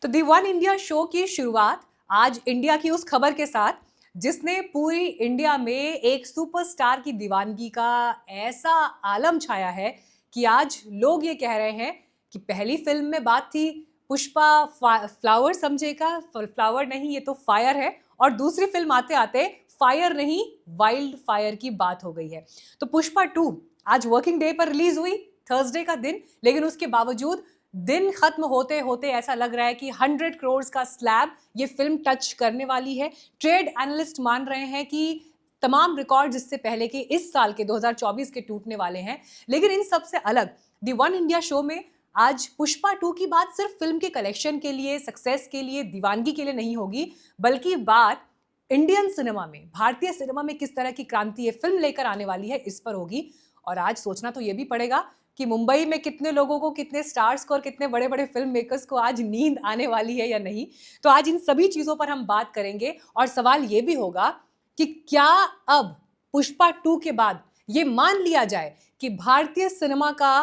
तो दी one India show की शुरुआत आज इंडिया की उस खबर के साथ जिसने पूरी इंडिया में एक सुपरस्टार की दीवानगी का ऐसा आलम छाया है कि आज लोग ये कह रहे हैं कि पहली फिल्म में बात थी पुष्पा फ्लावर समझेगा, फ्लावर नहीं ये तो फायर है, और दूसरी फिल्म आते आते फायर नहीं वाइल्ड फायर की बात हो गई है। तो पुष्पा 2 आज वर्किंग डे पर रिलीज हुई, थर्सडे का दिन, लेकिन उसके बावजूद दिन खत्म होते होते ऐसा लग रहा है कि 100 करोड़ का स्लैब ये फिल्म टच करने वाली है। ट्रेड एनालिस्ट मान रहे हैं कि तमाम रिकॉर्ड इससे पहले के इस साल के 2024 के टूटने वाले हैं। लेकिन इन सबसे अलग दी वन इंडिया शो में आज पुष्पा 2 की बात सिर्फ फिल्म के कलेक्शन के लिए, सक्सेस के लिए, दीवानगी के लिए नहीं होगी, बल्कि बात इंडियन सिनेमा में, भारतीय सिनेमा में किस तरह की क्रांति ये फिल्म लेकर आने वाली है, इस पर होगी। और आज सोचना तो ये भी पड़ेगा कि मुंबई में कितने लोगों को, कितने स्टार्स को और कितने बड़े बड़े फिल्म मेकर्स को आज नींद आने वाली है या नहीं। तो आज इन सभी चीजों पर हम बात करेंगे और सवाल ये भी होगा कि क्या अब पुष्पा 2 के बाद ये मान लिया जाए कि भारतीय सिनेमा का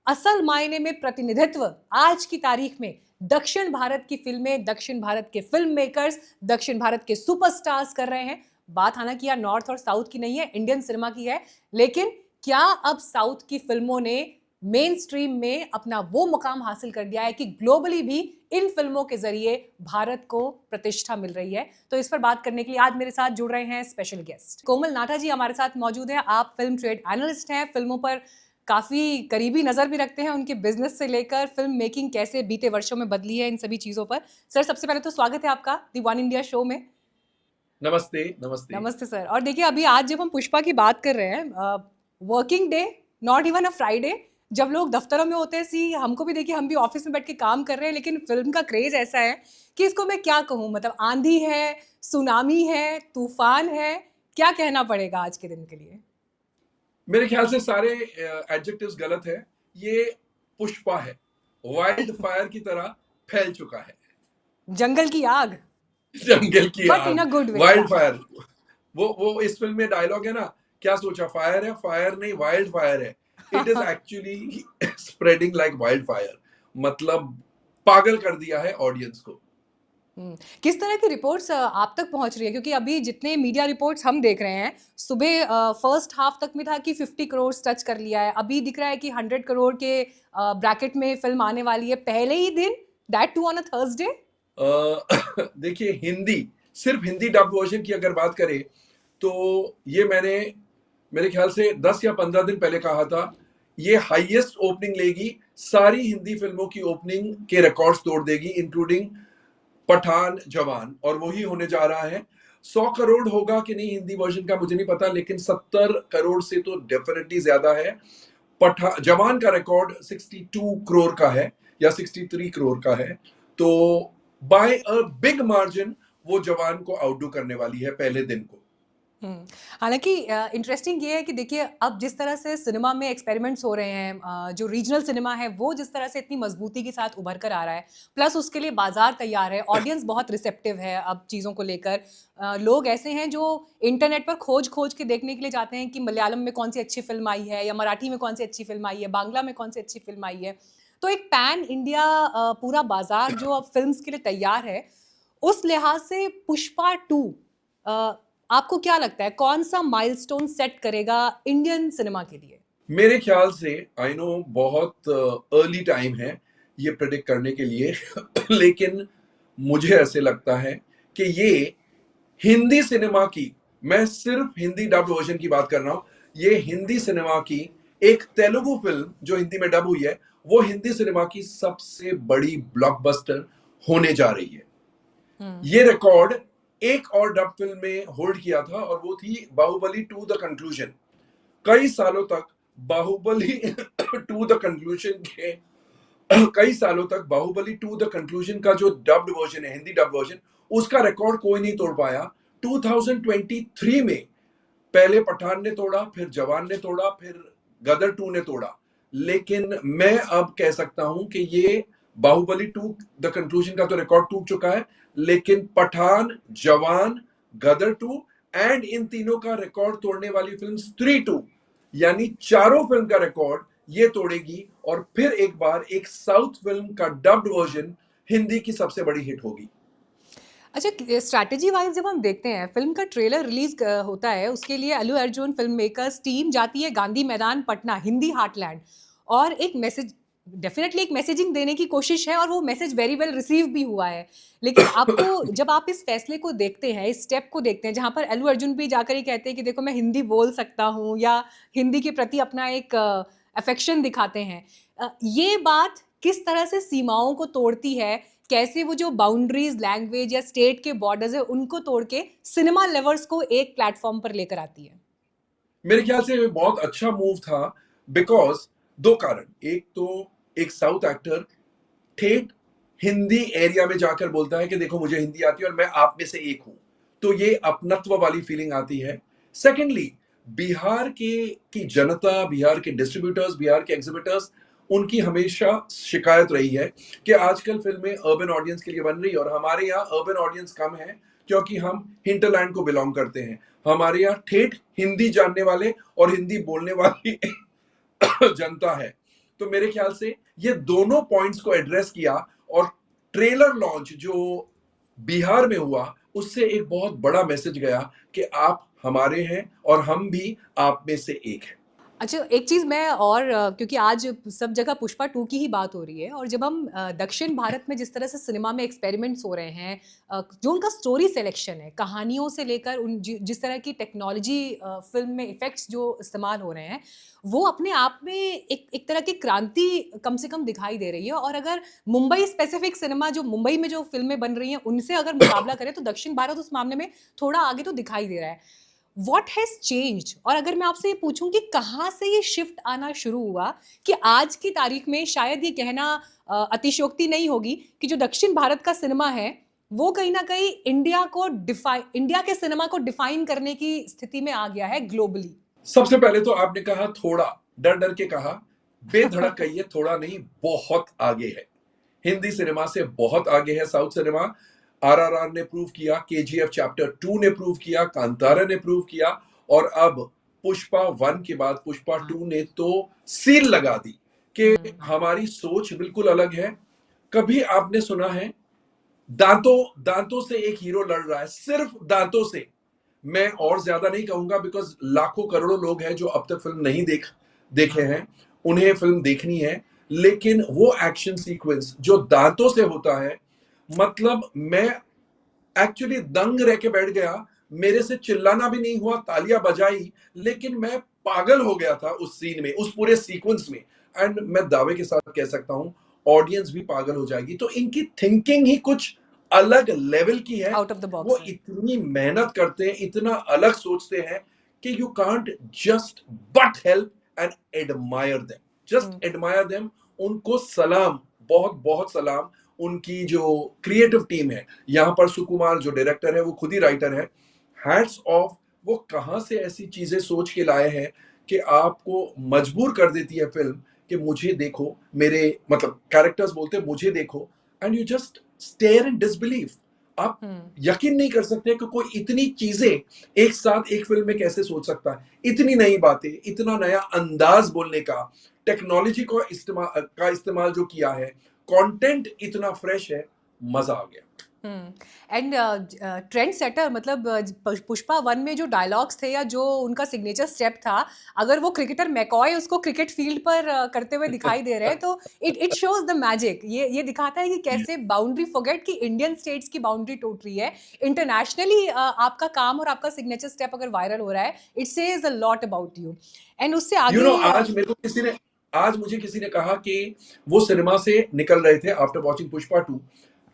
असल मायने में प्रतिनिधित्व आज की तारीख में दक्षिण भारत की फिल्में, दक्षिण भारत के फिल्म मेकर्स, दक्षिण भारत के सुपरस्टार्स कर रहे हैं। बात हालांकि यार नॉर्थ और साउथ की नहीं है, इंडियन सिनेमा की है। लेकिन क्या अब साउथ की फिल्मों ने मेन स्ट्रीम में अपना वो मुकाम हासिल कर दिया है कि ग्लोबली भी इन फिल्मों के जरिए भारत को प्रतिष्ठा मिल रही है? तो इस पर बात करने के लिए आज मेरे साथ जुड़ रहे हैं स्पेशल गेस्ट कोमल नाटा जी हमारे साथ मौजूद हैं। आप फिल्म ट्रेड एनालिस्ट हैं, फिल्मों पर काफी करीबी नजर भी रखते हैं, उनके बिजनेस से लेकर फिल्म मेकिंग कैसे बीते वर्षों में बदली है, इन सभी चीजों पर। सर, सबसे पहले तो स्वागत है आपका दी वन इंडिया शो में। नमस्ते नमस्ते नमस्ते सर। और देखिए, अभी आज जब हम पुष्पा की बात कर रहे हैं, working day, not even a Friday, जब लोग दफ्तरों में होते हैं, सी हमको भी देखिए, हम भी ऑफिस में बैठ के काम कर रहे हैं, लेकिन फिल्म का क्रेज ऐसा है कि इसको मैं क्या कहूँ, मतलब आंधी है, सुनामी है, तूफान है, क्या कहना पड़ेगा आज के दिन के लिए? मेरे ख्याल से सारे एडजेक्टिव्स गलत है। ये पुष्पा है, वाइल्ड फायर की तरह फैल चुका है। जंगल की आग, जंगल की बट इन आग, a good way. Wild fire. वो इस फिल्म में डायलॉग है ना, क्या सोचा फायर है, फायर नहीं वाइल्ड फायर है। It is actually spreading like wild fire. मतलब पागल कर दिया है ऑडियंस को। किस तरह की रिपोर्ट्स आप तक पहुंच रही है? क्योंकि अभी जितने मीडिया रिपोर्ट्स हम देख रहे हैं, सुबह फर्स्ट हाफ तक में था कि 50 करोड़ टच कर लिया है, अभी दिख रहा है कि 100 करोड़ के ब्रैकेट में फिल्म आने वाली है पहले ही दिन, that too on a Thursday. देखिए, सिर्फ हिंदी डब वर्जन की अगर बात करें तो ये मैंने मेरे ख्याल से 10 या 15 दिन पहले कहा था, ये हाईएस्ट ओपनिंग लेगी, सारी हिंदी फिल्मों की ओपनिंग के रिकॉर्ड्स तोड़ देगी, इंक्लूडिंग पठान, जवान, और वही होने जा रहा है। 100 करोड़ होगा कि नहीं हिंदी वर्जन का मुझे नहीं पता, लेकिन 70 करोड़ से तो डेफिनेटली ज्यादा है। जवान का रिकॉर्ड 62 करोड़ का है या 63 करोड़ का है, तो बाय अ बिग मार्जिन वो जवान को आउटडू करने वाली है पहले दिन को। हालांकि इंटरेस्टिंग ये है कि देखिए, अब जिस तरह से सिनेमा में एक्सपेरिमेंट्स हो रहे हैं, जो रीजनल सिनेमा है वो जिस तरह से इतनी मजबूती के साथ उभर कर आ रहा है, प्लस उसके लिए बाजार तैयार है, ऑडियंस बहुत रिसेप्टिव है अब चीज़ों को लेकर। लोग ऐसे हैं जो इंटरनेट पर खोज खोज के देखने के लिए जाते हैं कि मलयालम में कौन सी अच्छी फिल्म आई है, या मराठी में कौन सी अच्छी फिल्म आई है, बांग्ला में कौन सी अच्छी फिल्म आई है। तो एक पैन इंडिया पूरा बाजार जो अब फिल्म्स के लिए तैयार है, उस लिहाज से पुष्पा 2 आपको क्या लगता है कौन सा माइलस्टोन सेट करेगा इंडियन सिनेमा के लिए? मेरे ख्याल से, आई नो बहुत अर्ली टाइम है ये प्रेडिक्ट करने के लिए लेकिन मुझे ऐसे लगता है कि ये हिंदी सिनेमा की, मैं सिर्फ हिंदी डब वर्जन की बात कर रहा हूं, ये हिंदी सिनेमा की एक तेलुगु फिल्म जो हिंदी में डब हुई है, वो हिंदी सिनेमा की सबसे बड़ी ब्लॉकबस्टर होने जा रही है। ये रिकॉर्ड एक और डब फिल्म में होल्ड किया था, और वो थी बाहुबली टू द कंक्लूजन। कई सालों तक बाहुबली टू द कंक्लूजन के कई सालों तक बाहुबली टू द कंक्लूजन का जो डब्ड वर्जन है, हिंदी डब वर्जन, उसका रिकॉर्ड कोई नहीं तोड़ पाया। 2023 में पहले पठान ने तोड़ा, फिर जवान ने तोड़ा, फिर गदर 2 ने तोड़ा। लेकिन मैं अब कह सकता हूं कि ये बाहुबली टू द कंक्लूजन का तो रिकॉर्ड टूट चुका है, लेकिन पठान, जवान, गदर 2 एंड इन तीनों का रिकॉर्ड तोड़ने वाली फिल्म स्त्री 2, यानी चारों फिल्म का रिकॉर्ड ये तोड़ेगी। और फिर एक बार एक साउथ फिल्म का डब्ड वर्जन हिंदी की सबसे बड़ी हिट होगी। अच्छा, स्ट्रैटेजी वाइज जब हम देखते हैं, फिल्म का ट्रेलर रिलीज होता है, उसके लिए Allu Arjun film makers team जाती है गांधी मैदान पटना, हिंदी हार्टलैंड, और एक मैसेज, डेफिनेटली एक मैसेजिंग देने की कोशिश है, और वो मैसेज वेरी वेल रिसीव भी हुआ है। लेकिन आपको, जब आप इस फैसले को देखते हैं, इस स्टेप को देखते हैं, जहां पर अल्लू अर्जुन भी जाकर ही कहते हैं कि देखो मैं हिंदी बोल सकता हूँ, या हिंदी के प्रति अपना एक अफेक्शन दिखाते हैं, ये बात किस तरह से सीमाओं को तोड़ती है? कैसे वो जो बाउंड्रीज, लैंग्वेज या स्टेट के बॉर्डर्स है, उनको तोड़ के सिनेमा लवर्स को एक प्लेटफॉर्म पर लेकर आती है? मेरे ख्याल से ये बहुत अच्छा मूव था, बिकॉज दो कारण। एक तो एक साउथ एक्टर ठेठ हिंदी एरिया में जाकर बोलता है कि देखो मुझे हिंदी आती है और मैं आप में से एक हूं, तो ये अपनत्व वाली फीलिंग आती है। सेकेंडली, बिहार के की जनता, बिहार के डिस्ट्रीब्यूटर्स, बिहार के एग्जिबिटर्स, उनकी हमेशा शिकायत रही है कि आजकल फिल्में अर्बन ऑडियंस के लिए बन रही है, और हमारे यहाँ अर्बन ऑडियंस कम है क्योंकि हम हिंटरलैंड को बिलोंग करते हैं। हमारे यहाँ ठेठ हिंदी जानने वाले और हिंदी बोलने वाली जनता है। तो मेरे ख्याल से ये दोनों पॉइंट्स को एड्रेस किया, और ट्रेलर लॉन्च जो बिहार में हुआ, उससे एक बहुत बड़ा मैसेज गया कि आप हमारे हैं और हम भी आप में से एक हैं। अच्छा, एक चीज़ मैं और, क्योंकि आज सब जगह पुष्पा 2 की ही बात हो रही है, और जब हम दक्षिण भारत में जिस तरह से सिनेमा में एक्सपेरिमेंट्स हो रहे हैं, जो उनका स्टोरी सिलेक्शन है, कहानियों से लेकर जिस तरह की टेक्नोलॉजी फिल्म में इफेक्ट्स जो इस्तेमाल हो रहे हैं, वो अपने आप में एक तरह की क्रांति कम से कम दिखाई दे रही है। और अगर मुंबई स्पेसिफिक सिनेमा, जो मुंबई में जो फिल्में बन रही हैं, उनसे अगर मुकाबला करें, तो दक्षिण भारत उस मामले में थोड़ा आगे तो दिखाई दे रहा है। What has changed? और अगर मैं आपसे ये पूछूं कि कहाँ से ये शिफ्ट आना शुरू हुआ, कि आज की तारीख में शायद ये कहना अतिशयोक्ति नहीं होगी कि जो दक्षिण भारत का सिनेमा है, वो कहीं ना कहीं इंडिया के सिनेमा को डिफाइन करने की स्थिति में आ गया है ग्लोबली। सबसे पहले तो आपने कहा थोड़ा, डर डर के कहा, बेधड़क कहिए, थोड़ा नहीं, बहुत आगे है। हिंदी सिनेमा से बहुत आगे है साउथ सिनेमा। आरआरआर ने प्रूव किया, केजीएफ चैप्टर 2 ने प्रूव किया, कांतारा ने प्रूव किया, और अब पुष्पा 1 के बाद पुष्पा 2 ने तो सील लगा दी कि हमारी सोच बिल्कुल अलग है। कभी आपने सुना है दांतों दांतों से एक हीरो लड़ रहा है, सिर्फ दांतों से? मैं और ज्यादा नहीं कहूंगा, बिकॉज लाखों करोड़ों लोग हैं जो अब तक फिल्म नहीं देखे हैं, उन्हें फिल्म देखनी है। लेकिन वो एक्शन सीक्वेंस जो दांतों से होता है, मतलब मैं एक्चुअली दंग रह के बैठ गया। मेरे से चिल्लाना भी नहीं हुआ, तालियां बजाई, लेकिन मैं पागल हो गया था उस सीन में, उस पूरे सीक्वेंस में। एंड मैं दावे के साथ कह सकता हूं ऑडियंस भी पागल हो जाएगी। तो इनकी थिंकिंग ही कुछ अलग लेवल की है। आउट ऑफ द वो बॉक्स है। इतनी मेहनत करते हैं, इतना अलग सोचते हैं कि you can't just but help and admire them, just admire them. उनको सलाम, बहुत बहुत सलाम। उनकी जो क्रिएटिव टीम है, यहां पर सुकुमार जो डायरेक्टर है वो खुद ही राइटर है, हैट्स ऑफ। वो कहां से ऐसी चीजें सोच के लाए हैं कि आपको मजबूर कर देती है फिल्म कि मुझे देखो, मेरे मतलब कैरेक्टर्स बोलते हैं मुझे देखो, and you just stare in disbelief. आप यकीन नहीं कर सकते कि कोई इतनी चीजें एक साथ एक फिल्म में कैसे सोच सकता है। इतनी नई बातें, इतना नया अंदाज बोलने का, टेक्नोलॉजी को इस्तेमाल जो किया है, कंटेंट इतना फ्रेश है, मजा आ गया। एंड ट्रेंड सेटर, मतलब पुष्पा 1 में जो डायलॉग्स थे या जो उनका सिग्नेचर स्टेप था, अगर वो क्रिकेटर मैकॉय उसको क्रिकेट फील्ड पर करते हुए दिखाई दे रहे हैं, तो इट शोज द मैजिक। ये दिखाता है कि कैसे बाउंड्री, फॉरगेट कि इंडियन स्टेट्स की बाउंड्री टूट रही है, इंटरनेशनली आपका काम और आपका सिग्नेचर स्टेप अगर वायरल हो रहा है, it says a lot about you. And उससे यू आगे नो, आज मुझे किसी ने कहा कि वो सिनेमा से निकल रहे थे आफ्टर वॉचिंग पुष्पा 2,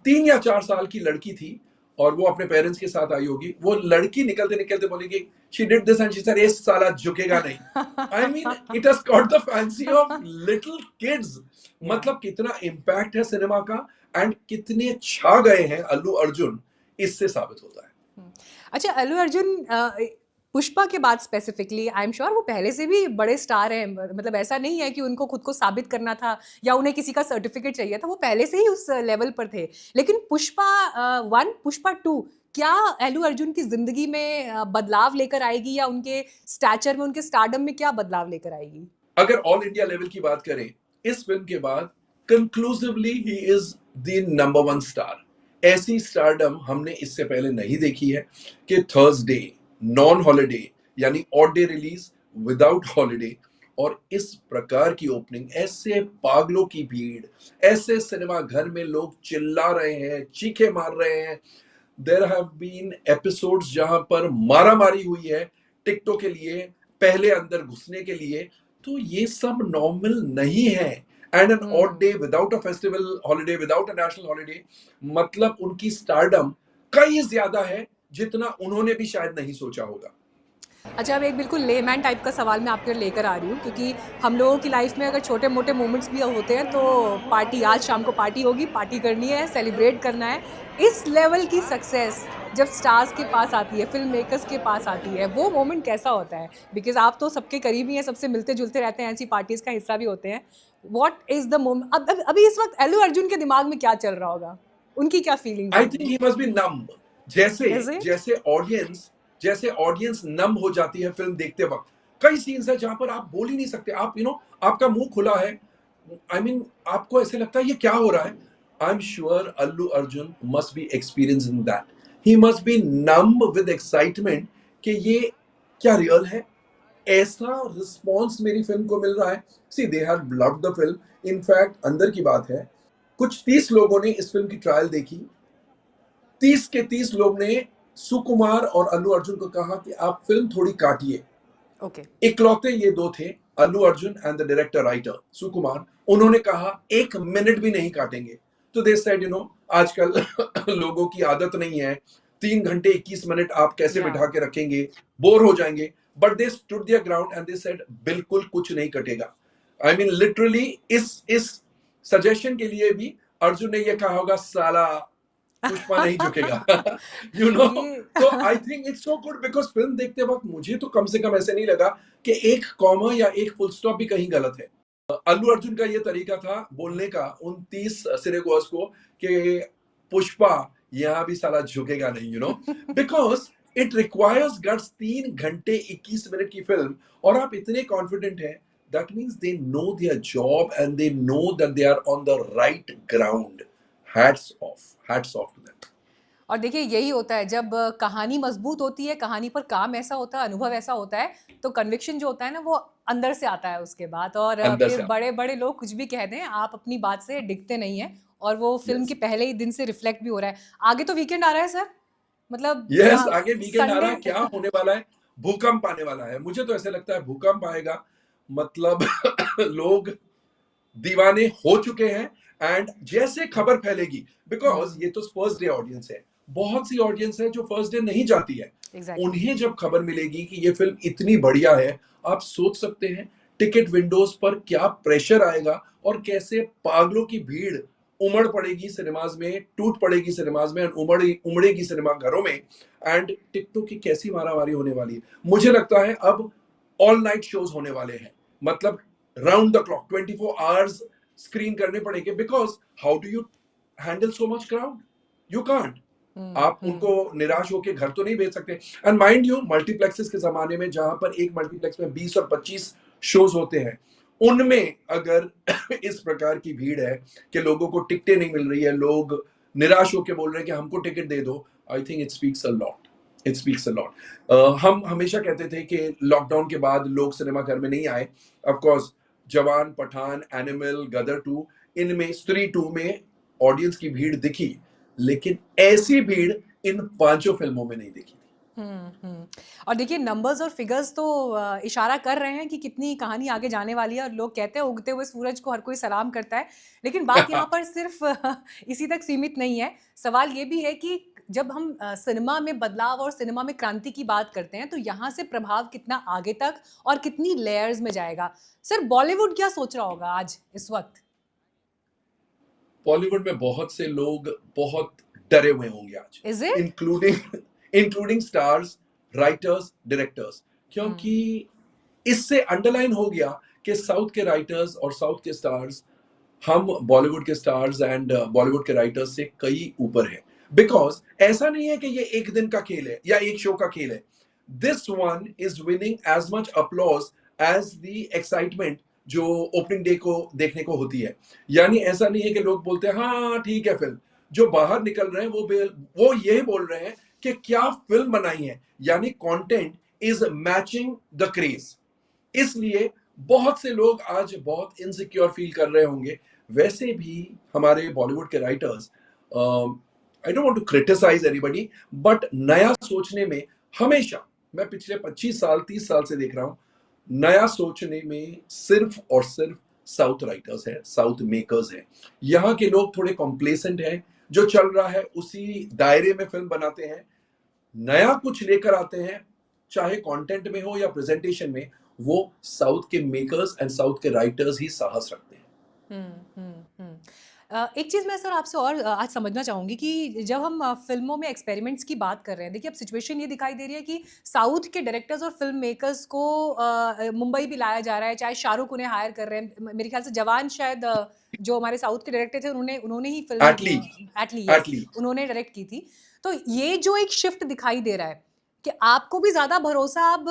3 या 4 साल की लड़की थी और वो अपने पेरेंट्स के साथ आई होगी। वो लड़की निकलते निकलते बोलेगी, she did this and she said, ये साला झुकेगा नहीं। I mean, it has caught the fancy of little kids. मतलब कितना इम्पैक्ट है सिनेमा का, एंड कितने छा गए हैं अल्लू अर्जुन, इससे साबित होता है। अच्छा, अल्लू अर्जुन पुष्पा के बाद स्पेसिफिकली, आई एम श्योर वो पहले से भी बड़े स्टार हैं, मतलब ऐसा नहीं है कि उनको खुद को साबित करना था या उन्हें किसी का सर्टिफिकेट चाहिए था, वो पहले से ही उस लेवल पर थे। लेकिन पुष्पा 1, पुष्पा 2, क्या अल्लू अर्जुन की जिंदगी में बदलाव लेकर आएगी, या उनके स्टैचर में, उनके स्टारडम में क्या बदलाव लेकर आएगी? अगर ऑल इंडिया लेवल की बात करें, इस फिल्म के बाद conclusively he is the number one star. ऐसी स्टारडम हमने इससे पहले नहीं देखी है कि थर्सडे नॉन हॉलिडे यानी odd day release without holiday और इस प्रकार की ओपनिंग, ऐसे पागलों की भीड़, ऐसे सिनेमा घर में लोग चिल्ला रहे हैं, चीखे मार रहे हैं। देयर हैव बीन एपिसोड्स जहां पर मारामारी हुई है टिकटों के लिए, पहले अंदर घुसने के लिए। तो ये सब नॉर्मल नहीं है। And an odd day without a festival holiday, without a national holiday, मतलब उनकी स्टारडम कई ज्यादा है जितना उन्होंने भी शायद नहीं सोचा होगा। अच्छा, अब एक बिल्कुल लेमैन टाइप का सवाल मैं आपके लेकर आ रही हूँ, क्योंकि हम लोगों की लाइफ में अगर छोटे मोटे मोमेंट्स भी होते हैं तो पार्टी, आज शाम को पार्टी होगी, पार्टी करनी है, सेलिब्रेट करना है। इस लेवल की सक्सेस जब स्टार्स के पास आती है, फिल्म मेकर्स के पास आती है, वो मोमेंट कैसा होता है? बिकॉज आप तो सबके करीबी हैं, सबसे मिलते जुलते रहते हैं, ऐसी पार्टीज का हिस्सा भी होते हैं। What is the moment? अब अभी इस वक्त अल्लू अर्जुन के दिमाग में क्या चल रहा होगा, उनकी क्या फीलिंग्स आई थिंक होंगी? ही मस्ट बी नम। जैसे इज इट? जैसे ऑडियंस जैसे ऑडियंस नम हो जाती है फिल्म देखते वक्त। कई सीन्स है जहां पर आप बोल ही नहीं सकते, आप आपका मुंह खुला है। आई मीन आपको ऐसे लगता है ये क्या हो रहा है। I am sure Allu Arjun must be experience in that. He must be numb with excitement कि ये क्या रियल है, ऐसा रिस्पॉन्स मेरी फिल्म को मिल रहा है। See they have loved the film. In fact अंदर की बात है, कुछ 30 लोगों ने इस फिल्म की ट्रायल देखी। 30 के 30 लोग ने सुकुमार और अल्लू अर्जुन को कहा कि आप फिल्म थोड़ी काटिए। ओके। इकलौते ये दो थे, Allu Arjun and the director writer Sukumar. उन्होंने कहा 1 मिनट भी नहीं काटेंगे। तो दे सेड आजकल लोगों की आदत नहीं है, 3 घंटे 21 मिनट आप कैसे या बिठा के रखेंगे, बोर हो जाएंगे। But they stood their ground and they said बिल्कुल कुछ नहीं कटेगा। आई मीन लिटरली इस सजेशन के लिए भी अर्जुन ने ये कहा होगा, साला पुष्पा नहीं झुकेगा। ये तो I think it's so good because film देखते वक्त मुझे तो कम से कम ऐसे नहीं लगा कि एक कॉमा या एक फुल स्टॉप भी कहीं गलत है। अल्लू अर्जुन का ये तरीका था बोलने का उन 30 सिनेगोअर्स को कि पुष्पा यहाँ भी साला झुकेगा नहीं, बिकॉज इट रिक्वायर्स गट्स। 3 घंटे 21 मिनट की फिल्म और आप इतने कॉन्फिडेंट हैं, that means they know their job and they know that they are on the right ground. Hats off to them. और देखिए, यही होता है जब कहानी मजबूत होती है, कहानी पर काम ऐसा होता है, अनुभव ऐसा होता है, तो कन्विक्शन जो होता है ना, वो अंदर से आता है उसके बाद। और अंदर फिर से बड़े बड़े लोग कुछ भी कह दें, आप अपनी बात से डिगते नहीं है। और वो फिल्म के यस पहले ही दिन से रिफ्लेक्ट भी हो रहा है। आगे तो वीकेंड आ रहा है सर, मतलब यस, यहाँ आगे वीकेंड आ रहा संडे। है, क्या होने वाला है? भूकंप आने वाला है। मुझे तो ऐसे लगता है भूकंप आएगा। मतलब लोग दीवाने हो चुके हैं। एंड जैसे खबर फैलेगी, बिकॉज ये तो फर्स्ट डे ऑडियंस है, बहुत सी ऑडियंस है जो फर्स्ट डे नहीं जाती है। एग्जैक्टली। उन्हें जब खबर मिलेगी कि ये फिल्म इतनी बढ़िया है, आप सोच सकते हैं टिकट विंडोज पर क्या प्रेशर आएगा और कैसे पागलों की भीड़ उमड़ पड़ेगी सिनेमाज में, टूट पड़ेगी सिनेमाज में, उमड़ेगी सिनेमा घरों में। एंड टिकटों की कैसी मारामारी होने वाली है। मुझे लगता है अब ऑल नाइट शोज होने वाले हैं। मतलब round the clock 24 hours screen करने पड़ेंगे। Because how do you handle so much crowd? You can't. आप उनको निराश होकर घर तो नहीं भेज सकते। एंड माइंड यू, मल्टीप्लेक्सेस के जमाने में जहां पर एक मल्टीप्लेक्स में 20 और 25 शोज होते हैं, उनमें अगर इस प्रकार की भीड़ है कि लोगों को टिकटें नहीं मिल रही है, लोग निराश होकर बोल रहे हैं कि हमको टिकट दे दो, I think it speaks a lot. It speaks a lot. हम हमेशा कहते थे कि लॉकडाउन के बाद लोग सिनेमा घर में नहीं आए। ऑफ कोर्स जवान, पठान, एनिमल, गदर 2, इनमें स्त्री 2 में ऑडियंस की भीड़ दिखी, लेकिन ऐसी भीड़ इन 5 फिल्मों में नहीं दिखी थी। और देखिए, नंबर्स और फिगर्स तो इशारा कर रहे हैं कि कितनी कहानी आगे जाने वाली है। और लोग कहते हैं उगते हुए सूरज को हर कोई सलाम करता है। लेकिन बात यहाँ पर सिर्फ इसी तक सीमित नहीं है। सवाल ये भी है कि जब हम सिनेमा में बदलाव और सिनेमा में क्रांति की बात करते हैं, तो यहाँ से प्रभाव कितना आगे तक और कितनी लेयर्स में जाएगा। सर, बॉलीवुड क्या सोच रहा होगा आज इस वक्त? बॉलीवुड में बहुत से लोग बहुत डरे हुए होंगे आज, is it? Including including stars, writers, directors. क्योंकि इससे अंडरलाइन हो गया कि साउथ के राइटर्स और साउथ के स्टार्स हम बॉलीवुड के स्टार्स एंड बॉलीवुड के राइटर्स से कई ऊपर है। बिकॉज ऐसा नहीं है कि ये एक दिन का खेल है या एक शो का खेल है। This one is winning as much applause as the excitement जो ओपनिंग डे को देखने को होती है। यानी ऐसा नहीं है कि लोग बोलते हैं हाँ ठीक है फिल्म, जो बाहर निकल रहे हैं वो यही बोल रहे हैं कि क्या फिल्म बनाई है, यानी content is matching the craze. इसलिए बहुत से लोग आज बहुत इनसिक्योर फील कर रहे होंगे। वैसे भी हमारे बॉलीवुड के writers, I don't want to criticise anybody, but नया सोचने में हमेशा, मैं पिछले 25 साल 30 साल से देख रहा हूं, नया सोचने में सिर्फ और सिर्फ साउथ राइटर्स हैं, साउथ मेकर्स हैं। यहाँ के लोग थोड़े कॉम्प्लेसेंट हैं, जो चल रहा है उसी दायरे में फिल्म बनाते हैं। नया कुछ लेकर आते हैं, चाहे कंटेंट में हो या प्रेजेंटेशन में, वो साउथ के मेकर्स एंड साउथ के राइटर्स ही साहस रखते हैं। एक चीज़ मैं सर आपसे और आज समझना चाहूँगी कि जब हम फ़िल्मों में एक्सपेरिमेंट्स की बात कर रहे हैं, देखिए अब सिचुएशन ये दिखाई दे रही है कि साउथ के डायरेक्टर्स और फ़िल्म मेकर्स को मुंबई भी लाया जा रहा है, चाहे शाहरुख उन्हें हायर कर रहे हैं। मेरे ख्याल से जवान शायद जो हमारे साउथ के डायरेक्टर थे उन्होंने ही एटली फ़िल्म एटली यस, एटली उन्होंने डायरेक्ट की थी। तो ये जो एक शिफ्ट दिखाई दे रहा है कि आपको भी ज़्यादा भरोसा अब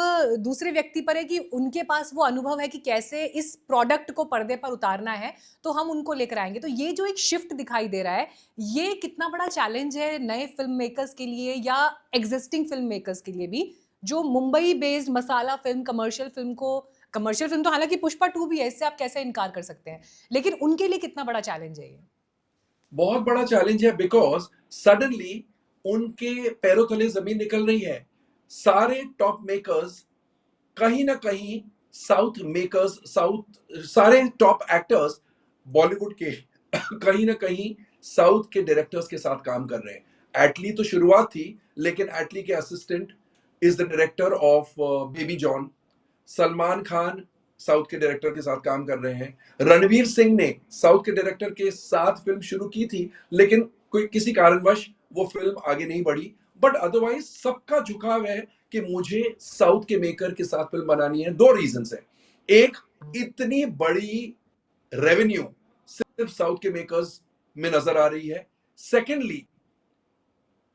दूसरे व्यक्ति पर है कि उनके पास वो अनुभव है कि कैसे इस प्रोडक्ट को पर्दे पर उतारना है, तो हम उनको लेकर आएँगे। तो ये जो एक शिफ्ट दिखाई दे रहा है, ये कितना बड़ा चैलेंज है नए फ़िल्म मेकर्स के लिए या एक्जिस्टिंग फ़िल्म मेकर्स के लिए भी, जो मुंबई बेस्ड मसाला फ़िल्म, कमर्शियल फ़िल्म तो हालाँकि पुष्पा 2 भी है, इससे आप कैसे इनकार कर सकते हैं। लेकिन उनके लिए कितना बड़ा चैलेंज है ये? बहुत बड़ा चैलेंज है, बिकॉज सडनली उनके पैरों तले जमीन निकल रही है। सारे टॉप मेकर्स कहीं ना कहीं साउथ मेकर्स, साउथ सारे टॉप एक्टर्स बॉलीवुड के कहीं ना कहीं साउथ के डायरेक्टर्स के साथ काम कर रहे हैं। एटली तो शुरुआत थी, लेकिन एटली के assistant is the director of baby John. Salman Khan south के डायरेक्टर के साथ काम कर रहे हैं। रणवीर सिंह ने साउथ के डायरेक्टर के साथ फिल्म शुरू की थी, लेकिन कोई किसी कारणवश वो फिल्म आगे नहीं बढ़ी। बट अदरवाइज सबका झुकाव है कि मुझे साउथ के मेकर के साथ फिल्म बनानी है। दो रीजंस है। एक, इतनी बड़ी रेवेन्यू सिर्फ साउथ के मेकर्स में नजर आ रही है। सेकेंडली,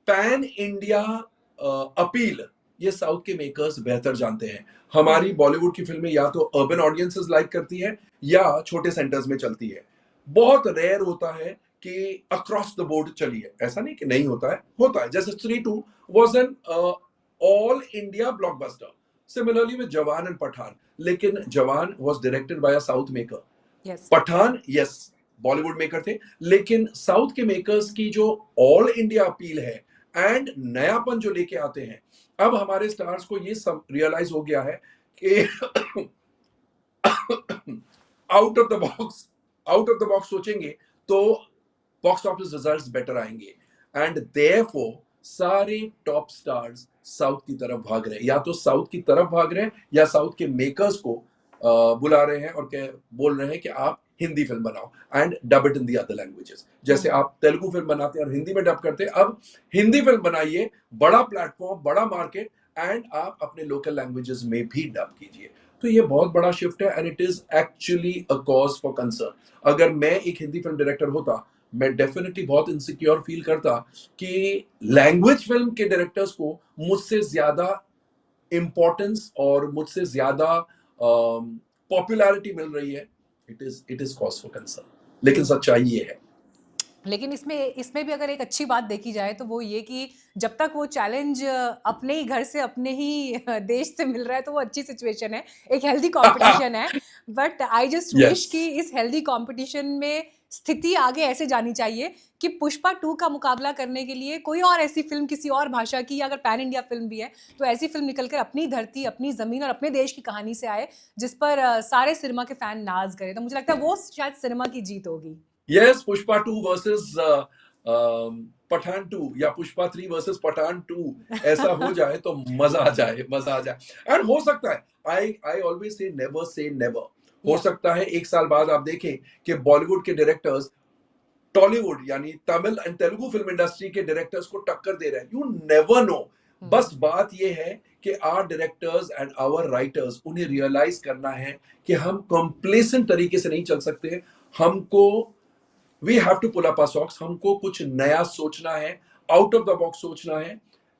पैन इंडिया अपील ये साउथ के मेकर्स बेहतर जानते हैं। हमारी बॉलीवुड की फिल्में या तो अर्बन ऑडियंसेस लाइक करती है या छोटे सेंटर्स में चलती है। बहुत रेयर होता है कि अक्रॉस द बोर्ड चली है। ऐसा नहीं कि नहीं होता है, होता है। जैसे Stree 2 was an all India blockbuster, similarly with Jawan and Pathaan. लेकिन Jawan was directed by a south maker. Yes. Pathaan yes Bollywood maker थे, लेकिन साउथ के मेकर्स की जो ऑल इंडिया अपील है एंड नयापन जो लेके आते हैं, अब हमारे स्टार्स को ये सब रियलाइज हो गया है कि आउट ऑफ द बॉक्स सोचेंगे तो बॉक्स ऑफिस रिजल्ट्स बेटर आएंगे। एंड देयरफॉर सारे टॉप स्टार्स साउथ की तरफ भाग रहे हैं, या तो साउथ की तरफ भाग रहे हैं या साउथ के मेकर्स को बुला रहे हैं और बोल रहे हैं कि आप हिंदी फिल्म बनाओ and dub it in the other languages. जैसे आप तेलुगु फिल्म बनाते हैं और हिंदी में डब करते हैं, अब हिंदी फिल्म बनाइए, बड़ा प्लेटफॉर्म, बड़ा मार्केट, एंड आप अपने लोकल लैंग्वेजेस में भी डब कीजिए। तो ये बहुत बड़ा शिफ्ट है and it is actually a cause for concern. अगर मैं एक हिंदी फिल्म डायरेक्टर होता, मैं डेफिनेटली बहुत इनसिक्योर फील करता कि लैंग्वेज फिल्म के डायरेक्टर्स को मुझसे ज्यादा इंपॉर्टेंस और मुझसे ज्यादा पॉपुलैरिटी मिल रही है। It is cause for concern, लेकिन सच्चाई ये है। लेकिन इसमें भी अगर एक अच्छी बात देखी जाए तो वो ये कि जब तक वो चैलेंज अपने ही घर से, अपने ही देश से मिल रहा है, तो वो अच्छी सिचुएशन है, एक हेल्दी कंपटीशन है। But I just wish yes कि इस हेल्दी कंपटीशन में स्थिति आगे ऐसे जानी चाहिए कि पुष्पा 2 का मुकाबला करने के लिए कोई और ऐसी फिल्म किसी और भाषा की, अगर पैन इंडिया फिल्म भी है तो ऐसी फिल्म निकलकर अपनी धरती, अपनी जमीन और अपने देश की कहानी से आए जिस पर सारे सिनेमा के फैन नाज करें। तो मुझे लगता है वो शायद सिनेमा की जीत होगी। यस, पुष्पा 2 वर्सेस पठान 2 या पुष्पा 3 वर्सेस पठान 2 ऐसा हो जाए तो मजा आ जाए, मजा आ जाए। एंड हो सकता है, आई ऑलवेज से नेवर। हो या सकता है एक साल बाद आप देखें कि बॉलीवुड के डायरेक्टर्स टॉलीवुड यानी Tamil and Telugu film industry के डायरेक्टर्स को टक्कर दे रहे हैं। You never know. बस बात ये है कि our directors and our writers, उन्हें रियलाइज करना है कि हम कंप्लेसेंट तरीके से नहीं चल सकते। हमको we have to pull up our socks. हमको कुछ नया सोचना है, आउट ऑफ द बॉक्स सोचना है।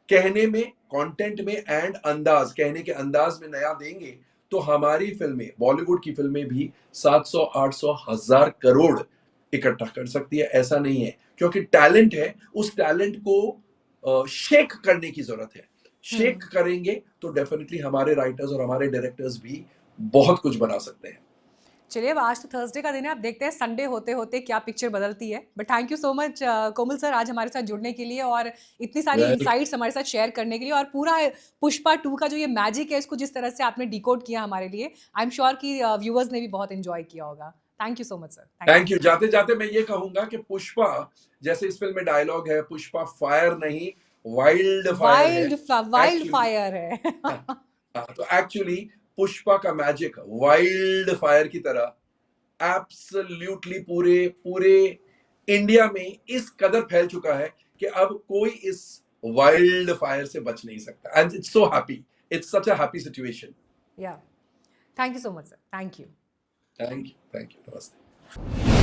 कहने में, कंटेंट में एंड अंदाज, कहने के अंदाज में नया देंगे तो हमारी फिल्में, बॉलीवुड की फिल्में भी 700, 800, 1000 करोड़ इकट्ठा कर सकती है। ऐसा नहीं है, क्योंकि टैलेंट है, उस टैलेंट को शेक करने की जरूरत है। शेक करेंगे तो डेफिनेटली हमारे राइटर्स और हमारे डायरेक्टर्स भी बहुत कुछ बना सकते हैं। चलिए, अब आज तो थर्सडे का दिन है, अब देखते हैं संडे होते होते क्या पिक्चर बदलती है। But thank you so much Komal sir, आज हमारे साथ जुड़ने के लिए और इतनी सारी वेल, इनसाइट्स हमारे साथ शेयर करने के लिए, और पूरा पुष्पा 2 का जो ये मैजिक है इसको जिस तरह से आपने डिकोड किया हमारे लिए, आई एम श्योर कि व्यूअर्स ने भी बहुत एंजॉय किया होगा। Thank you so much sir. Thank you. जाते जाते मैं ये कहूंगा कि पुष्पा, जैसे इस फिल्म में डायलॉग है, पुष्पा फायर नहीं वाइल्ड फायर है वाइल्ड एक्चुअली। फायर है। तो एक्चुअली पुष्पा का मैजिक वाइल्ड फायर की तरह एब्सोल्युटली पूरे पूरे इंडिया में इस कदर फैल चुका है कि अब कोई इस वाइल्ड फायर से बच नहीं सकता। And it's so happy, it's such a happy situation. Yeah thank you so much sir. Thank you. Thank you, नमस्ते।